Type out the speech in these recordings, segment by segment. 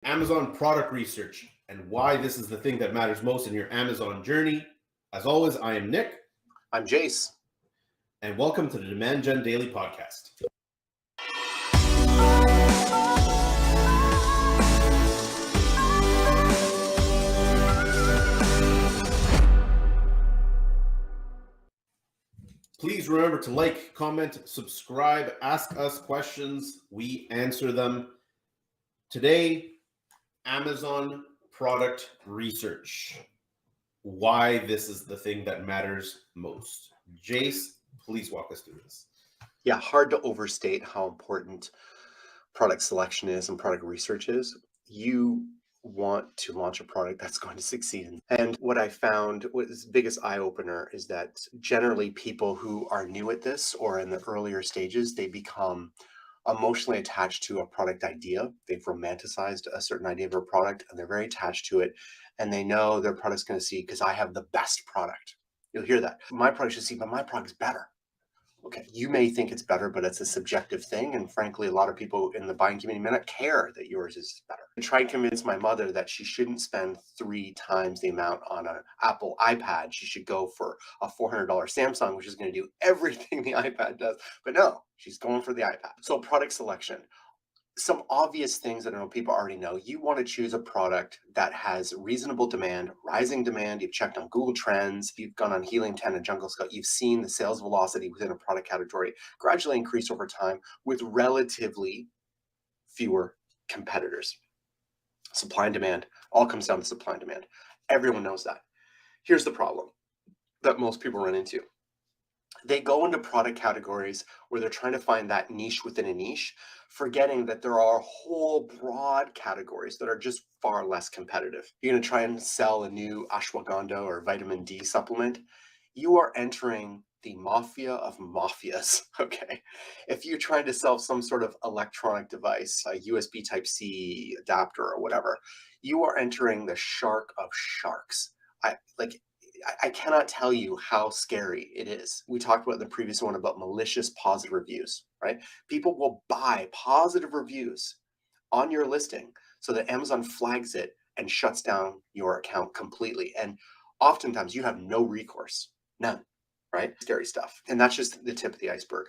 Amazon product research and why this is the thing that matters most in your Amazon journey. As always, I am Nick. I'm Jace. And welcome to the Demand Gen Daily Podcast. Please remember to like, comment, subscribe, ask us questions. We answer them. Today, Amazon product research. Why this is the thing that matters most. Jace, please walk us through this. Yeah, hard to overstate how important product selection is and product research is. You want to launch a product that's going to succeed. And what I found was the biggest eye-opener is that generally people who are new at this or in the earlier stages, they become emotionally attached to a product idea. They've romanticized a certain idea of a product and they're very attached to it. And they know their product's going to see because I have the best product. You'll hear that. My product should see, but my product's better. Okay, you may think it's better, but it's a subjective thing. And frankly, a lot of people in the buying community may not care that yours is better. I tried to convince my mother that she shouldn't spend 3 times the amount on an Apple iPad. She should go for a $400 Samsung, which is going to do everything the iPad does. But no, she's going for the iPad. So product selection. Some obvious things that I know people already know. You want to choose a product that has reasonable demand, rising demand. You've checked on Google Trends, you've gone on Helium 10 and Jungle Scout, you've seen the sales velocity within a product category gradually increase over time with relatively fewer competitors. Supply and demand all comes down to supply and demand. Everyone knows that. Here's the problem that most people run into. They go into product categories where they're trying to find that niche within a niche, forgetting that there are whole broad categories that are just far less competitive. You're going to try and sell a new ashwagandha or vitamin D supplement. You are entering the mafia of mafias, okay? If you're trying to sell some sort of electronic device, a USB Type-C adapter or whatever, you are entering the shark of sharks. I cannot tell you how scary it is. We talked about in the previous one about malicious positive reviews, right? People will buy positive reviews on your listing so that Amazon flags it and shuts down your account completely. And oftentimes you have no recourse, none, right? Scary stuff. And that's just the tip of the iceberg.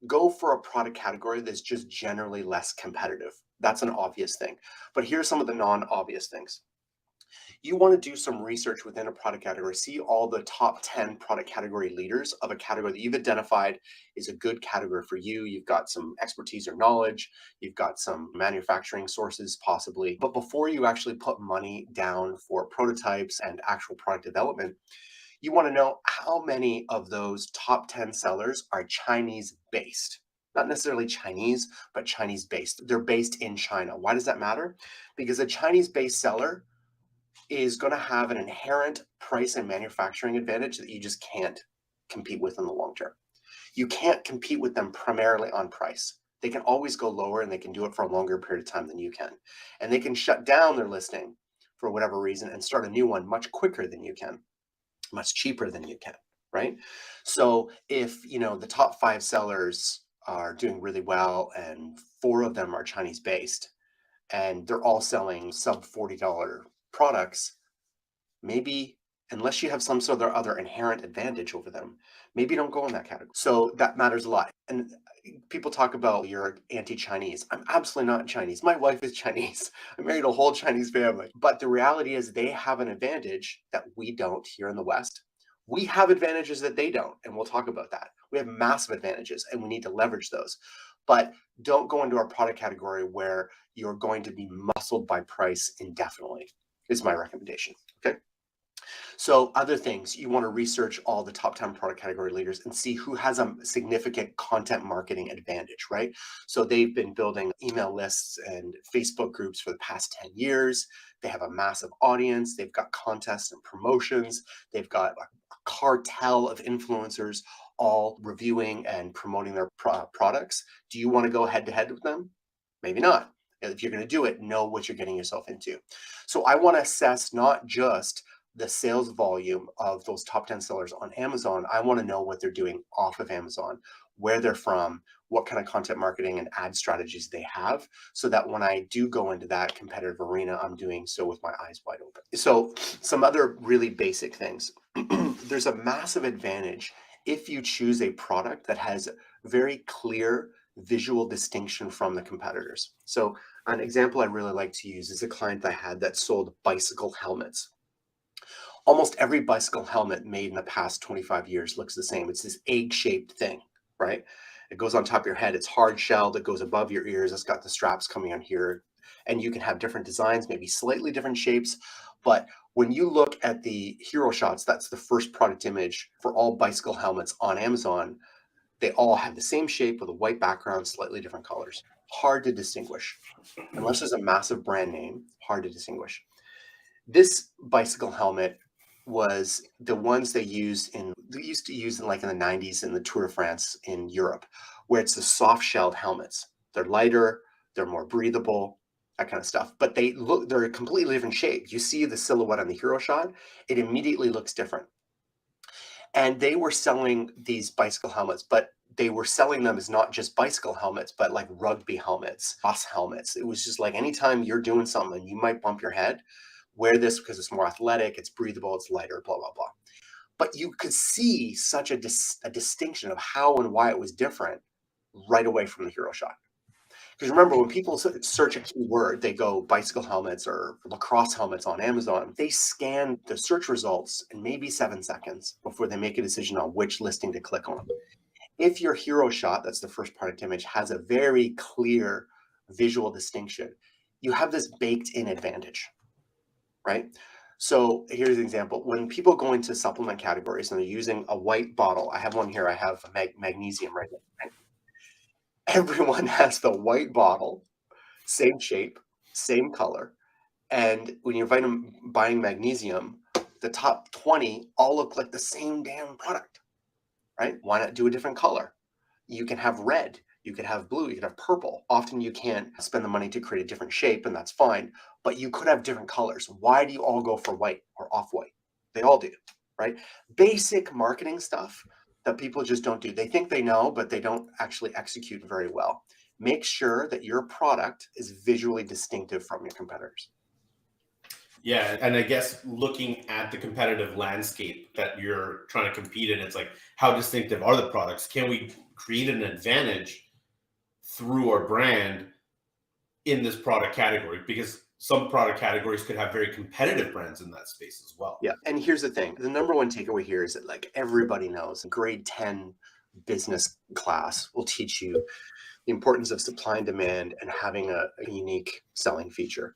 Go for a product category that's just generally less competitive. That's an obvious thing. But here's some of the non-obvious things. You want to do some research within a product category, see all the top 10 product category leaders of a category that you've identified is a good category for you. You've got some expertise or knowledge, you've got some manufacturing sources possibly. But before you actually put money down for prototypes and actual product development, you want to know how many of those top 10 sellers are Chinese based. Not necessarily Chinese, but Chinese based. They're based in China. Why does that matter? Because a Chinese based seller is going to have an inherent price and manufacturing advantage that you just can't compete with in the long term. You can't compete with them primarily on price. They can always go lower and they can do it for a longer period of time than you can. And they can shut down their listing for whatever reason and start a new one much quicker than you can, much cheaper than you can, right? So if, the top 5 sellers are doing really well and 4 of them are Chinese based and they're all selling sub $40 products, maybe unless you have some sort of other inherent advantage over them, maybe don't go in that category. So that matters a lot. And people talk about you're anti-Chinese. I'm absolutely not Chinese. My wife is Chinese. I married a whole Chinese family. But the reality is they have an advantage that we don't here in the West. We have advantages that they don't, and we'll talk about that. We have massive advantages and we need to leverage those. But don't go into our product category where you're going to be muscled by price indefinitely, is my recommendation, okay? So other things, you want to research all the top 10 product category leaders and see who has a significant content marketing advantage, right? So they've been building email lists and Facebook groups for the past 10 years. They have a massive audience. They've got contests and promotions. They've got a cartel of influencers all reviewing and promoting their products. Do you want to go head to head with them? Maybe not. If you're going to do it, know what you're getting yourself into. So I want to assess not just the sales volume of those top 10 sellers on Amazon. I want to know what they're doing off of Amazon. where they're from, what kind of content marketing and ad strategies they have, so that when I do go into that competitive arena, I'm doing so with my eyes wide open. So some other really basic things. There's a massive advantage if you choose a product that has very clear visual distinction from the competitors. So an example I really like to use is a client I had that sold bicycle helmets. Almost every bicycle helmet made in the past 25 years looks the same. It's this egg-shaped thing, right? It goes on top of your head. It's hard shelled. It goes above your ears. It's got the straps coming on here. And you can have different designs, maybe slightly different shapes. But when you look at the hero shots, that's the first product image for all bicycle helmets on Amazon. They all have the same shape with a white background, slightly different colors. Hard to distinguish. Unless there's a massive brand name, hard to distinguish. This bicycle helmet was the ones they used to use in like in the 90s in the Tour de France in Europe, where it's the soft shelled helmets. They're lighter, they're more breathable, that kind of stuff. But they're a completely different shape. You see the silhouette on the hero shot, it immediately looks different. And they were selling these bicycle helmets, but they were selling them as not just bicycle helmets, but like rugby helmets, bus helmets. It was just like anytime you're doing something, you might bump your head, wear this because it's more athletic, it's breathable, it's lighter, blah, blah, blah. But you could see such a distinction of how and why it was different right away from the hero shot. Because remember, when people search a keyword, they go bicycle helmets or lacrosse helmets on Amazon. They scan the search results in maybe 7 seconds before they make a decision on which listing to click on. If your hero shot, that's the first product image, has a very clear visual distinction, you have this baked in advantage, right? So here's an example. When people go into supplement categories and they're using a white bottle, I have one here, I have magnesium right now. Right? Everyone has the white bottle, same shape, same color. And when you're buying magnesium, the top 20 all look like the same damn product, right? Why not do a different color? You can have red, you could have blue, you could have purple. Often you can't spend the money to create a different shape, and that's fine, but you could have different colors. Why do you all go for white or off-white? They all do, right? Basic marketing stuff that people just don't do. They think they know, but they don't actually execute very well. Make sure that your product is visually distinctive from your competitors. Yeah, and I guess looking at the competitive landscape that you're trying to compete in, it's like, how distinctive are the products? Can we create an advantage through our brand in this product category? Because some product categories could have very competitive brands in that space as well. Yeah. And here's the thing. The number one takeaway here is that like everybody knows grade 10 business class will teach you the importance of supply and demand and having a unique selling feature.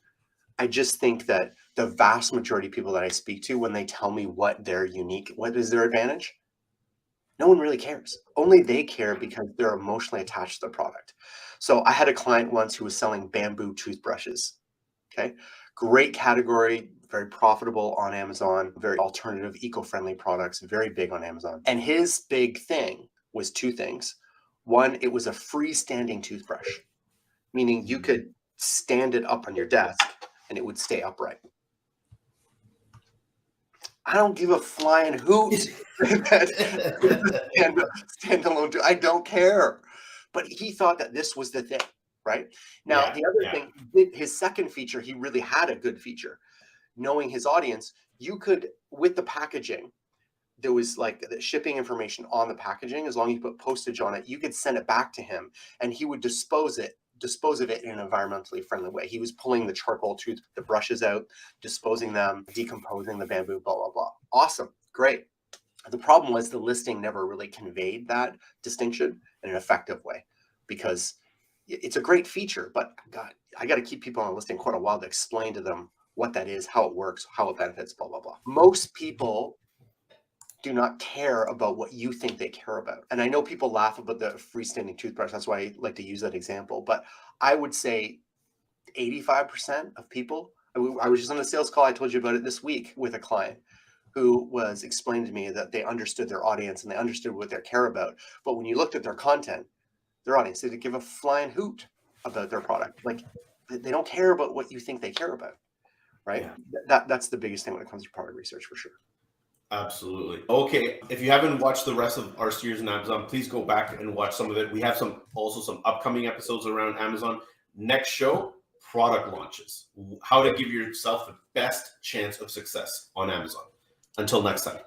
I just think that the vast majority of people that I speak to, when they tell me what is their advantage, no one really cares. Only they care because they're emotionally attached to the product. So I had a client once who was selling bamboo toothbrushes. Okay. Great category, very profitable on Amazon, very alternative, eco-friendly products, very big on Amazon. And his big thing was two things. One, it was a freestanding toothbrush, meaning you could stand it up on your desk and it would stay upright. I don't give a flying hoot standalone. I don't care. But he thought that this was the thing, right? Now, the other thing, his second feature, he really had a good feature. Knowing his audience, you could, with the packaging, there was like the shipping information on the packaging. As long as you put postage on it, you could send it back to him and he would dispose of it in an environmentally friendly way. He was pulling the charcoal the brushes out, disposing them, decomposing the bamboo, blah, blah, blah. Awesome. Great. The problem was the listing never really conveyed that distinction in an effective way because it's a great feature, but God, I got to keep people on the listing quite a while to explain to them what that is, how it works, how it benefits, blah, blah, blah. Most people do not care about what you think they care about. And I know people laugh about the freestanding toothbrush. That's why I like to use that example. But I would say 85% of people, I was just on a sales call. I told you about it this week with a client who was explaining to me that they understood their audience and they understood what they care about. But when you looked at their content, their audience, they didn't give a flying hoot about their product. Like they don't care about what you think they care about, right? Yeah. That's the biggest thing when it comes to product research for sure. Absolutely. Okay. If you haven't watched the rest of our series on Amazon, please go back and watch some of it. We have some upcoming episodes around Amazon. Next show, product launches. How to give yourself the best chance of success on Amazon. Until next time.